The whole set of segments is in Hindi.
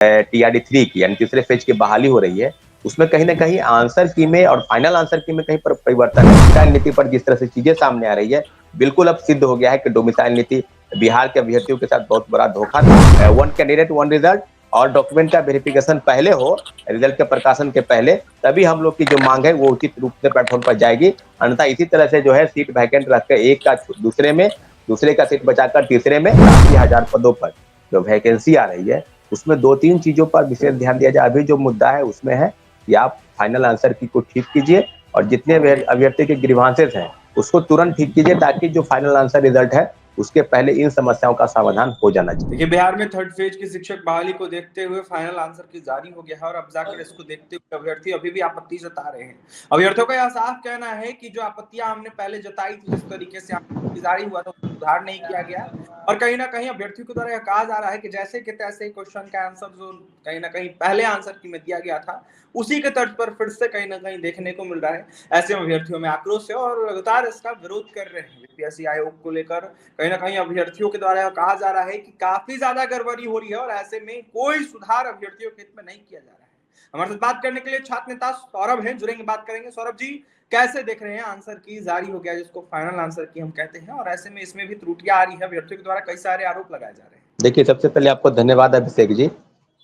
TRD 3 की यानी तीसरे फेज की बहाली हो रही है, उसमें कहीं न कहीं आंसर की में और फाइनल आंसर की में कहीं पर परिवर्तन है। डोमिसाइल नीति पर जिस तरह से चीज़ें सामने आ रही है, बिल्कुल अब सिद्ध हो गया है कि डोमिसाइल नीति बिहार के अभ्यर्थियों के साथ बहुत बड़ा धोखा था। वन कैंडिडेट वन रिजल्ट और डॉक्यूमेंट का वेरिफिकेशन पहले हो, रिजल्ट के प्रकाशन के पहले, तभी हम लोग की जो माँग है वो उचित रूप से प्लेटफ़ॉर्म पर जाएगी। अन्यथा इसी तरह से जो है सीट वैकेंट रखकर एक का दूसरे में, दूसरे का सीट बचाकर तीसरे में 80,000 पदों पर जो वैकेंसी आ रही है, उसमें 2-3 चीज़ों पर विशेष ध्यान दिया जाए। अभी जो मुद्दा है उसमें है कि आप फाइनल आंसर की को ठीक कीजिए और जितने अभ्यर्थी के ग्रीवांसेस हैं, उसको तुरंत ठीक कीजिए ताकि जो फाइनल आंसर रिजल्ट है, उसके पहले इन समस्याओं का समाधान हो जाना चाहिए। देखिए, बिहार में थर्ड फेज की शिक्षक बहाली को देखते हुए फाइनल आंसर की जारी हो गया है और अब जाकर इसको देखते हुए अभ्यर्थी अभी भी आपत्ति जता रहे हैं। अभ्यर्थियों का यह साफ कहना है कि जो आपत्तियां हमने पहले जताई थी, जिस तरीके से जारी हुआ था, सुधार नहीं किया गया और कहीं ना कहीं अभ्यर्थियों के द्वारा यह कहा जा रहा है कि जैसे कि तैसे क्वेश्चन का आंसर जो कहीं ना कहीं पहले आंसर की में दिया गया था, उसी के तर्ज पर फिर से कहीं ना कहीं देखने को मिल रहा है। ऐसे में अभ्यर्थियों में आक्रोश है और लगातार इसका विरोध कर रहे हैं। यूपीएससी आयोग को लेकर कहीं ना कहीं अभ्यर्थियों के द्वारा कहा जा रहा है कि काफी ज्यादा गड़बड़ी हो रही है और ऐसे में कोई सुधार अभ्यर्थियों के हित में नहीं किया जा रहा है। हमारे साथ बात करने के लिए छात्र नेता सौरभ हैं, जुड़ेंगे, बात करेंगे। सौरभ जी, कैसे देख रहे हैं, आंसर की जारी हो गया जिसको फाइनल आंसर की हम कहते हैं और ऐसे में इसमें भी त्रुटियां आ रही है, अभ्यर्थियों के द्वारा कई सारे आरोप लगाए जा रहे हैं। देखिए, सबसे पहले आपको धन्यवाद अभिषेक जी।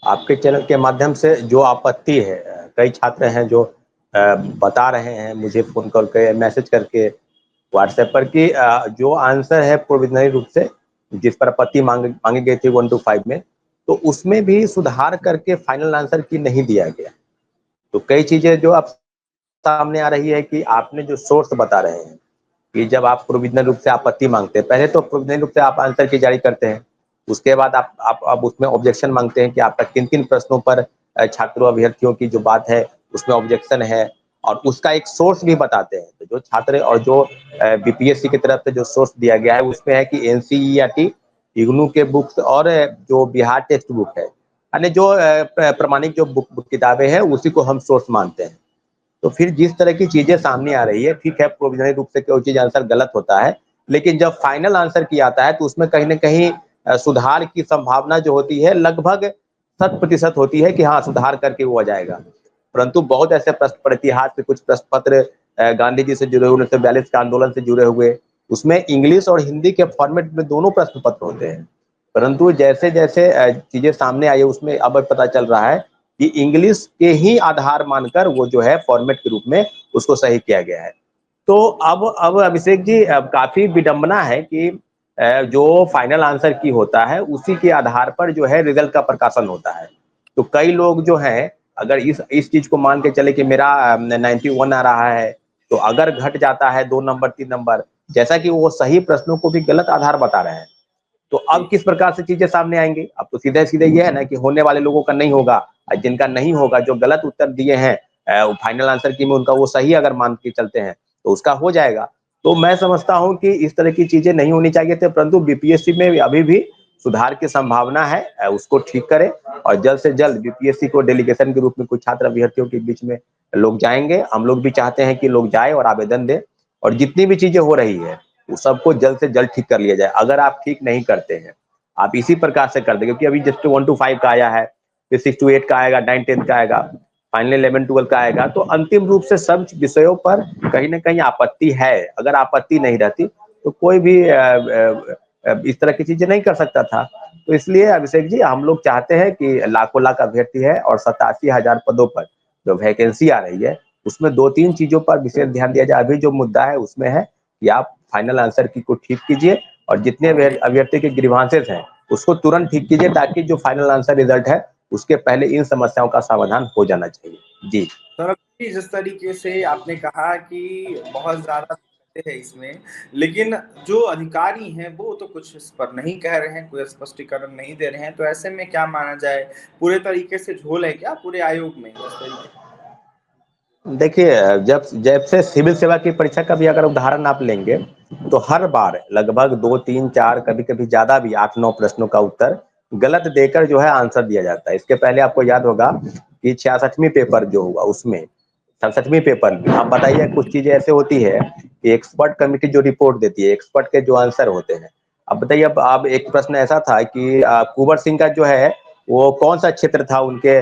आपके चैनल के माध्यम से जो आपत्ति है, कई छात्र हैं जो बता रहे हैं मुझे फ़ोन कॉल के मैसेज करके व्हाट्सएप पर कि जो आंसर है प्रोविज़नरी रूप से जिस पर आपत्ति मांगी गई थी 1 to 5 में, तो उसमें भी सुधार करके फाइनल आंसर की नहीं दिया गया। तो कई चीज़ें जो अब सामने आ रही है कि आपने जो सोर्स बता रहे हैं कि जब आप प्रोविज़नल रूप से आपत्ति मांगते हैं, पहले तो प्रोविज़नल रूप से आप आंसर की जारी करते हैं, उसके बाद आप उसमें ऑब्जेक्शन मांगते हैं कि आपका किन-किन प्रश्नों पर छात्रों अभ्यर्थियों की जो बात है उसमें ऑब्जेक्शन है और उसका एक सोर्स भी बताते हैं। तो जो छात्र और जो बीपीएससी की तरफ से जो सोर्स दिया गया है उसमें है कि एनसीईआरटी, इग्नू के बुक्स और जो बिहार टेक्स्ट बुक है, यानी जो प्रमाणिक जो बुक किताबें हैं उसी को हम सोर्स मानते हैं। तो फिर जिस तरह की चीज़ें सामने आ रही है, ठीक है, प्रोविज़नरी रूप से कोई चीज़ आंसर गलत होता है, लेकिन जब फाइनल आंसर की आता है, तो उसमें कहीं न कहीं सुधार की संभावना जो होती है, लगभग 100% होती है कि हाँ, सुधार करके वो आ जाएगा। परंतु बहुत ऐसे प्रश्न पढ़ इतिहास के कुछ प्रश्न पत्र गांधी जी से जुड़े हुए, 1942 के आंदोलन से जुड़े हुए, उसमें इंग्लिश और हिंदी के फॉर्मेट में दोनों प्रश्न पत्र होते हैं। परंतु जैसे-जैसे चीज़ें सामने आई है, उसमें अब पता चल रहा है कि इंग्लिश के ही आधार मानकर वो जो है फॉर्मेट के रूप में उसको सही किया गया है। तो अब अभिषेक जी, अब काफ़ी विडंबना है कि जो फाइनल आंसर की होता है उसी के आधार पर जो है रिजल्ट का प्रकाशन होता है। तो कई लोग जो हैं, अगर इस चीज़ को मान के चले कि मेरा 91 आ रहा है, तो अगर घट जाता है 2 नंबर 3 नंबर, जैसा कि वो सही प्रश्नों को भी गलत आधार बता रहे हैं। तो अब किस प्रकार से चीज़ें सामने आएँगी? अब तो सीधे-सीधे ये है ना कि होने वाले लोगों का नहीं होगा, जिनका नहीं होगा, जो गलत उत्तर दिए हैं फाइनल आंसर की में उनका वो सही अगर मान के चलते हैं, तो उसका हो जाएगा। तो मैं समझता हूँ कि इस तरह की चीज़ें नहीं होनी चाहिए थे, परंतु बीपीएससी में अभी भी सुधार की संभावना है, उसको ठीक करें और जल्द से जल्द बीपीएससी को डेलीगेशन के रूप में कुछ छात्र अभ्यर्थियों के बीच में लोग जाएँगे। हम लोग भी चाहते हैं कि लोग जाएँ और आवेदन दें और जितनी भी चीज़ें हो रही है, वो सबको जल्द से जल्द ठीक कर लिया जाए। अगर आप ठीक नहीं करते हैं, आप इसी प्रकार से कर दें, क्योंकि अभी जस्ट 1 to 5 का आया है, फिर 6 to 8 का आएगा, 9-10 का आएगा, फाइनली 11-12 का आएगा, तो अंतिम रूप से सब विषयों पर कहीं न कहीं आपत्ति है। अगर आपत्ति नहीं रहती, तो कोई भी इस तरह की चीज़ें नहीं कर सकता था। तो इसलिए अभिषेक जी, हम लोग चाहते हैं कि लाखों-लाख अभ्यर्थी है और 87,000 पदों पर जो वैकेंसी आ रही है, उसमें 2-3 चीज़ों पर विशेष ध्यान दिया जाए। अभी जो मुद्दा है उसमें है कि आप फाइनल आंसर की को ठीक कीजिए और जितने अभ्यर्थी के ग्रीवांसेस हैं, उसको तुरंत ठीक कीजिए ताकि जो फाइनल आंसर रिजल्ट है, उसके पहले इन समस्याओं का समाधान हो जाना चाहिए। जी। सौरभ जी, जिस तरीके से आपने कहा कि बहुत ज़्यादा दिक्कतें हैं इसमें, लेकिन जो अधिकारी हैं वो तो कुछ इस पर नहीं कह रहे हैं, कोई स्पष्टीकरण नहीं दे रहे हैं, तो ऐसे में क्या माना जाए, पूरे तरीके से झोल है क्या पूरे आयोग में? जिस तरीके देखिए, जब जब से सिविल सेवा की परीक्षा का भी अगर उदाहरण आप लेंगे, तो हर बार लगभग 2, 3, 4, कभी-कभी ज़्यादा भी 8-9 प्रश्नों का उत्तर गलत देकर जो है आंसर दिया जाता है। इसके पहले आपको याद होगा कि 66वीं पेपर जो हुआ उसमें, 67वीं पेपर में आप बताइए, कुछ चीज़ें ऐसे होती है कि एक्सपर्ट कमिटी जो रिपोर्ट देती है, एक्सपर्ट के जो आंसर होते हैं। अब बताइए, अब एक प्रश्न ऐसा था कि कुँवर सिंह का जो है वो कौन सा क्षेत्र था उनके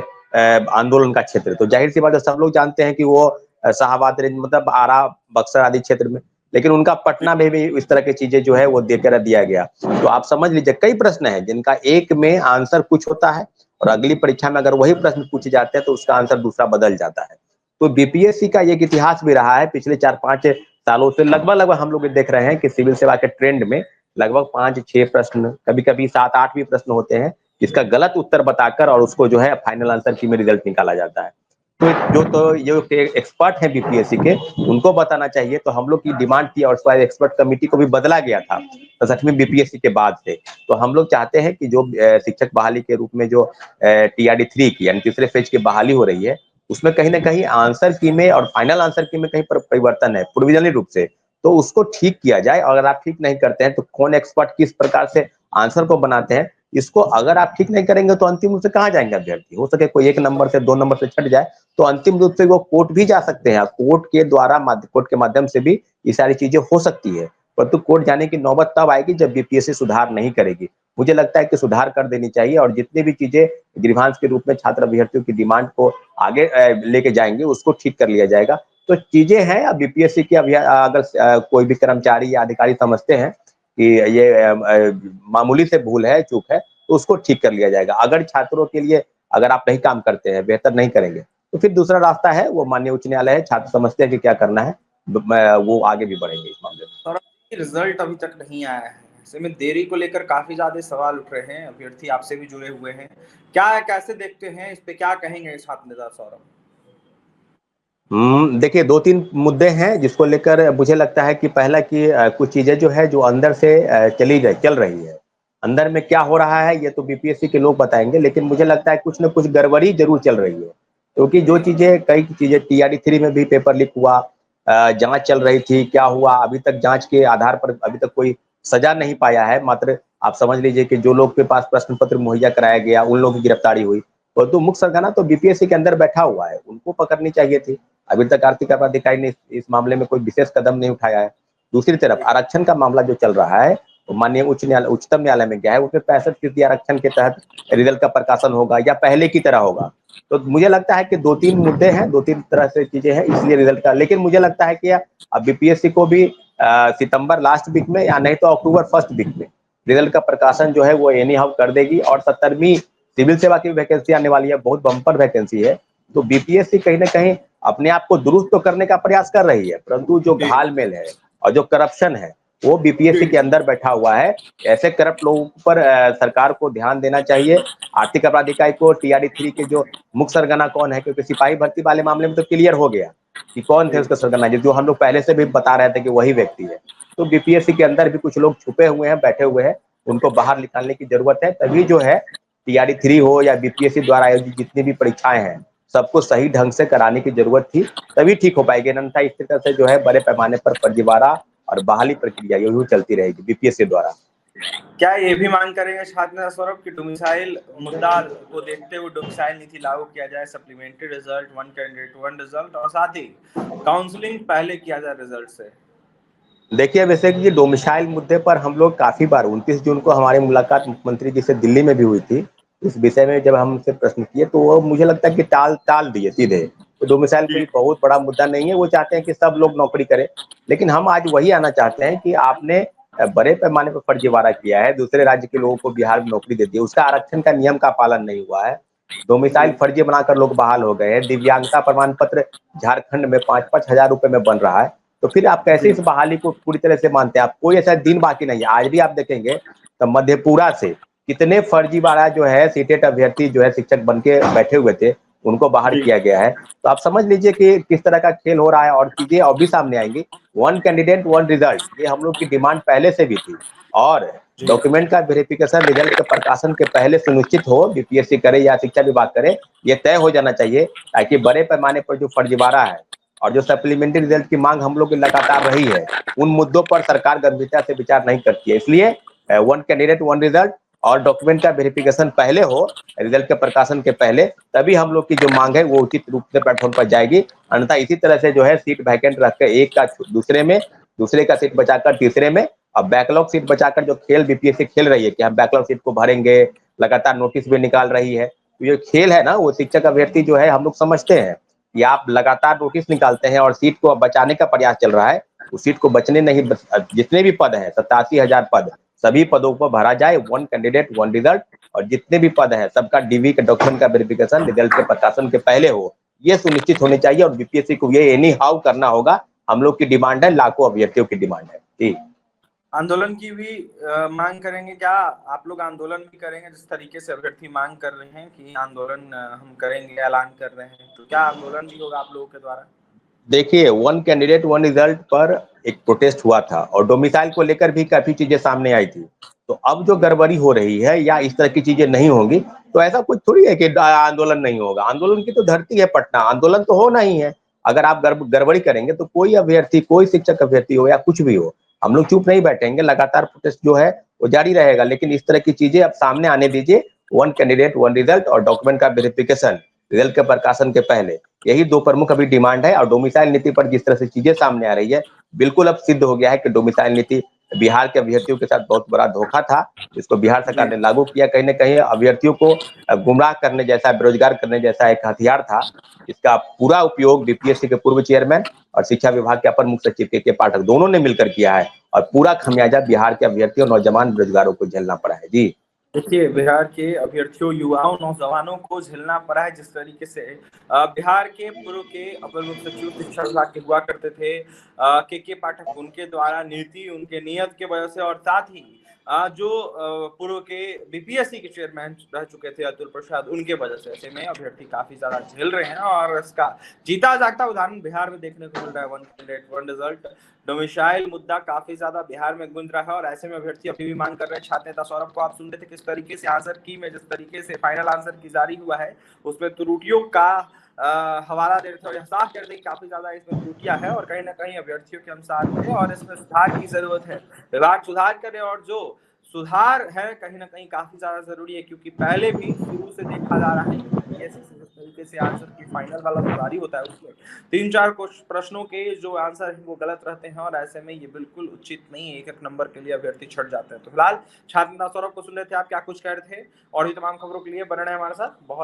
आंदोलन का क्षेत्र। तो जाहिर सी बात है सब लोग जानते हैं कि वो शाहाबाद रेंज मतलब आरा, बक्सर आदि क्षेत्र में, लेकिन उनका पटना में भी इस तरह की चीजें जो है वो देकर दिया गया। तो आप समझ लीजिए कई प्रश्न हैं जिनका एक में आंसर कुछ होता है और अगली परीक्षा में अगर वही प्रश्न पूछे जाते हैं तो उसका आंसर दूसरा बदल जाता है। तो बीपीएससी का एक इतिहास भी रहा है पिछले 4-5 सालों से, लगभग हम लोग देख रहे हैं कि सिविल सेवा के ट्रेंड में लगभग 5-6 प्रश्न, कभी-कभी 7-8 भी प्रश्न होते हैं, जिसका गलत उत्तर बताकर और उसको जो है फाइनल आंसर की में रिजल्ट निकाला जाता है। तो जो एक्सपर्ट हैं बीपीएससी के, उनको बताना चाहिए। तो हम लोग की डिमांड थी और उसके बाद एक्सपर्ट कमेटी को भी बदला गया था 67वीं बीपीएससी के बाद से। तो हम लोग चाहते हैं कि जो शिक्षक बहाली के रूप में जो टीआरडी 3 की यानी तीसरे फेज की बहाली हो रही है, उसमें कहीं न कहीं आंसर की में और फाइनल आंसर की में कहीं पर परिवर्तन है, प्रोविजनली रूप से। तो उसको ठीक किया जाए और अगर आप ठीक नहीं करते हैं तो कौन एक्सपर्ट किस प्रकार से आंसर को बनाते हैं, इसको अगर आप ठीक नहीं करेंगे तो अंतिम रूप से कहाँ जाएँगे अभ्यर्थी? हो सके कोई 1 नंबर से 2 नंबर से छँट जाए, तो अंतिम रूप से वो कोर्ट भी जा सकते हैं। कोर्ट के माध्यम से भी ये सारी चीज़ें हो सकती है। परंतु कोर्ट जाने की नौबत तब आएगी जब बीपीएससी सुधार नहीं करेगी। मुझे लगता है कि सुधार कर देनी चाहिए और जितनी भी चीज़ें ग्रीवांस के रूप में छात्र अभ्यर्थियों की डिमांड को आगे लेके जाएँगे, उसको ठीक कर लिया जाएगा। तो चीज़ें हैं, अब बीपीएससी की अगर कोई भी कर्मचारी या अधिकारी समझते हैं कि ये मामूली से भूल है, चूक है, तो उसको ठीक कर लिया जाएगा। अगर छात्रों के लिए अगर आप नहीं काम करते हैं, बेहतर नहीं करेंगे, तो फिर दूसरा रास्ता है, वो माननीय उच्च न्यायालय है, छात्र समझते हैं कि क्या करना है, वो आगे भी बढ़ेंगे इस मामले में। और रिजल्ट अभी तक नहीं आया है, ऐसे में देरी को लेकर काफी ज्यादा सवाल उठ रहे हैं, अभ्यर्थी आपसे भी जुड़े हुए हैं, क्या है, कैसे देखते हैं इस पे, क्या कहेंगे छात्र नेता सौरभ? देखिए 2-3 मुद्दे हैं जिसको लेकर मुझे लगता है कि पहला कि कुछ चीज़ें जो है जो अंदर से चल रही है। अंदर में क्या हो रहा है ये तो बीपीएससी के लोग बताएँगे, लेकिन मुझे लगता है कुछ न कुछ गड़बड़ी ज़रूर चल रही है। क्योंकि जो चीज़ें कई चीज़ें टीआरडी 3 में भी पेपर लीक हुआ, जाँच चल रही थी, क्या हुआ अभी तक जाँच के आधार पर अभी तक कोई सज़ा नहीं पाया है। मात्र आप समझ लीजिए कि जो लोग के पास प्रश्न पत्र मुहैया कराया गया, उन लोगों की गिरफ्तारी हुई। परंतु मुख्य सरगना तो बीपीएससी के अंदर बैठा हुआ है, उनको पकड़नी चाहिए थी। अभी तक आर्थिक अपराध अधिकारी ने इस मामले में कोई विशेष कदम नहीं उठाया है। दूसरी तरफ आरक्षण का मामला जो चल रहा है, वो माननीय उच्चतम न्यायालय में गया है, उसमें 65% आरक्षण के तहत रिजल्ट का प्रकाशन होगा या पहले की तरह होगा। तो मुझे लगता है कि 2-3 मुद्दे हैं, 2-3 तरह से चीज़ें हैं इसलिए रिजल्ट का, लेकिन मुझे लगता है कि अब बीपीएससी को भी सितंबर लास्ट वीक में या नहीं तो अक्टूबर फर्स्ट वीक में रिजल्ट का प्रकाशन जो है वो एनी हाउ कर देगी और 70वीं सिविल सेवा की वैकेंसी आने वाली है, बहुत बम्पर वैकेंसी है। तो बीपीएससी कहीं न कहीं अपने आप को दुरुस्त तो करने का प्रयास कर रही है, परंतु जो जी घाल-मेल है और जो करप्शन है, वो बीपीएससी के जी अंदर बैठा हुआ है। ऐसे करप्ट लोगों पर सरकार को ध्यान देना चाहिए। आर्थिक अपराध इकाई को टीआरडी 3 के जो मुख्य सरगना कौन है, क्योंकि सिपाही भर्ती वाले मामले में तो क्लियर हो गया कि कौन थे जी उसका सरगना, जो हम लोग पहले से भी बता रहे थे कि वही व्यक्ति है। तो बीपीएससी के अंदर भी कुछ लोग छुपे हुए हैं, बैठे हुए हैं, उनको बाहर निकालने की ज़रूरत है, तभी जो है टीआरडी 3 हो या बीपीएससी द्वारा आयोजित जितनी भी परीक्षाएँ हैं, सबको सही ढंग से कराने की ज़रूरत थी, तभी ठीक हो पाएगी। अन्यथा इस तरह से जो है बड़े पैमाने पर फर्जीवाड़ा और बहाली प्रक्रिया यूँ चलती रहेगी बीपीएससी द्वारा। क्या ये भी मांग करेंगे छात्र नेता सौरभ की डोमिसाइल मुद्दा को देखते हुए डोमिसाइल नीति लागू किया जाए, supplementary result, one candidate one result, और साथ ही काउंसलिंग पहले किया जाए रिजल्ट से? देखिए, वैसे कि डोमिसाइल मुद्दे पर हम लोग काफ़ी बार 29 जून को हमारी मुलाकात मुख्यमंत्री जी से दिल्ली में भी हुई थी। इस विषय में जब हम उनसे प्रश्न किए तो वो मुझे लगता है कि टाल दिए सीधे। तो डोमिसाइल जी कोई बहुत बड़ा मुद्दा नहीं है, वो चाहते हैं कि सब लोग नौकरी करें। लेकिन हम आज वही आना चाहते हैं कि आपने बड़े पैमाने पर फर्जीवाड़ा किया है, दूसरे राज्य के लोगों को बिहार में नौकरी दे दी है, उसका आरक्षण का नियम का पालन नहीं हुआ है। डोमिसाइल जी फर्जी बनाकर लोग बहाल हो गए हैं, दिव्यांगता प्रमाण पत्र झारखंड में 5-5 हज़ार रुपए में बन रहा है। तो फिर आप कैसे जी इस बहाली को पूरी तरह से मानते हैं? आप कोई ऐसा दिन बाकी नहीं है। आज भी आप देखेंगे तो मधेपुरा से कितने फर्जीवाड़ा जो है सीटेट अभ्यर्थी जो है शिक्षक बन के बैठे हुए थे, उनको बाहर जी किया गया है। तो आप समझ लीजिए कि किस तरह का खेल हो रहा है और चीज़ें और भी सामने आएँगी। वन कैंडिडेट वन रिजल्ट ये हम लोग की डिमांड पहले से भी थी और जी डॉक्यूमेंट का वेरिफिकेशन रिजल्ट के प्रकाशन के पहले सुनिश्चित हो, बीपीएससी करे या शिक्षा विभाग करे, ये तय हो जाना चाहिए ताकि बड़े पैमाने पर जो फर्जीवाड़ा है और जो सप्लीमेंट्री रिजल्ट की मांग हम लोग की लगातार रही है, उन मुद्दों पर सरकार गंभीरता से विचार नहीं करती है। इसलिए वन कैंडिडेट वन रिजल्ट और डॉक्यूमेंट का वेरिफिकेशन पहले हो, रिजल्ट के प्रकाशन के पहले, तभी हम लोग की जो मांग है वो उचित रूप से प्लेटफॉर्म पर जाएगी। अन्यथा इसी तरह से जो है सीट वैकेंट रख के एक का दूसरे में, दूसरे का सीट बचाकर तीसरे में और बैकलॉग सीट बचाकर जो खेल बीपीएससी खेल रही है कि हम बैकलॉग सीट को भरेंगे, लगातार नोटिस भी निकाल रही है। तो ये खेल है ना, वो शिक्षक अभ्यर्थी जो है हम लोग समझते हैं कि आप लगातार नोटिस निकालते हैं और सीट को बचाने का प्रयास चल रहा है। उस सीट को बचने नहीं, जितने भी पद हैं 87,000 पद, सभी पदों पर भरा जाए, वन कैंडिडेट वन रिजल्ट, और जितने भी पद हैं सबका डीवी के डॉक्यूमेंट का वेरिफिकेशन रिजल्ट के प्रकाशन के पहले हो, ये सुनिश्चित होनी चाहिए। और बीपीएससी को ये एनी हाउ करना होगा। हम लोग की डिमांड है, लाखों अभ्यर्थियों की डिमांड है जी। आंदोलन की भी मांग करेंगे क्या? आप लोग आंदोलन भी करेंगे जिस तरीके से अभ्यर्थी मांग कर रहे हैं कि आंदोलन हम करेंगे, ऐलान कर रहे हैं, तो क्या आंदोलन भी होगा आप लोगों के द्वारा? देखिए, वन कैंडिडेट वन रिजल्ट पर एक प्रोटेस्ट हुआ था और डोमिसाइल को लेकर भी काफी चीजें सामने आई थी। तो अब जो गड़बड़ी हो रही है या इस तरह की चीजें नहीं होंगी, तो ऐसा कुछ थोड़ी है कि आंदोलन नहीं होगा। आंदोलन की तो धरती है पटना, आंदोलन तो होना ही है। अगर आप गड़बड़ी करेंगे तो कोई अभ्यर्थी, कोई शिक्षक अभ्यर्थी हो या कुछ भी हो, हम लोग चुप नहीं बैठेंगे, लगातार प्रोटेस्ट जो है वो जारी रहेगा। लेकिन इस तरह की चीजें अब सामने आने दीजिए। वन कैंडिडेट वन रिजल्ट और डॉक्यूमेंट का वेरिफिकेशन रिजल्ट के प्रकाशन के पहले, यही दो प्रमुख अभी डिमांड है। और डोमिसाइल नीति पर जिस तरह से चीजें सामने आ रही है, बिल्कुल अब सिद्ध हो गया है कि डोमिसाइल नीति बिहार के अभ्यर्थियों के साथ बहुत बड़ा धोखा था। इसको बिहार सरकार जी ने लागू किया, कहीं ना कहीं अभ्यर्थियों को गुमराह करने जैसा, बेरोजगार करने जैसा एक हथियार था। इसका पूरा उपयोग बीपीएससी के पूर्व चेयरमैन और शिक्षा विभाग के अपर मुख्य सचिव के पाठक दोनों ने मिलकर किया है। और पूरा खमियाजा बिहार के अभ्यर्थियों, नौजवान बेरोजगारों को झेलना पड़ा है जी। देखिए, बिहार के अभ्यर्थियों, युवाओं, नौजवानों को झेलना पड़ा है जिस तरीके से बिहार के पूर्व के अपर मुख्य सचिव शिक्षा विभाग के हुआ करते थे के पाठक, उनके द्वारा नीति, उनके नियत के वजह से, और साथ ही जो पूर्व के बीपीएससी के चेयरमैन रह चुके थे अतुल प्रसाद, उनके वजह से ऐसे में अभ्यर्थी काफी ज्यादा झेल रहे हैं। और इसका जीता जागता उदाहरण बिहार में देखने को मिल रहा है। One candidate one result domicile मुद्दा काफी ज्यादा बिहार में गूंज रहा है और ऐसे में अभ्यर्थी अभी भी मांग कर रहे हैं। छात्र नेता सौरभ को आप सुन रहे थे किस तरीके से आंसर की में, जिस तरीके से फाइनल आंसर की जारी हुआ है उसमें त्रुटियों का हवाला दे रहे थे और यह साफ कर रहे थे कि काफी ज्यादा इसमें त्रुटियां है और कहीं ना कहीं अभ्यर्थियों के अनुसार है और इसमें सुधार की जरूरत है। विभाग सुधार करे और जो सुधार है कहीं ना कहीं काफी ज्यादा जरूरी है, क्योंकि पहले भी शुरू से देखा जा रहा है कि बीपीएससी से जिस तरीके से आंसर की फाइनल वाला जो जारी होता है उसमें 3-4 प्रश्नों के जो आंसर है वो गलत रहते हैं और ऐसे में ये बिल्कुल उचित नहीं है। एक नंबर के लिए अभ्यर्थी छट जाते हैं। तो फिलहाल छात्र नेता सौरभ को सुन रहे थे आप, क्या कुछ कह रहे थे, और भी तमाम खबरों के लिए बने रहें हमारे साथ। बहुत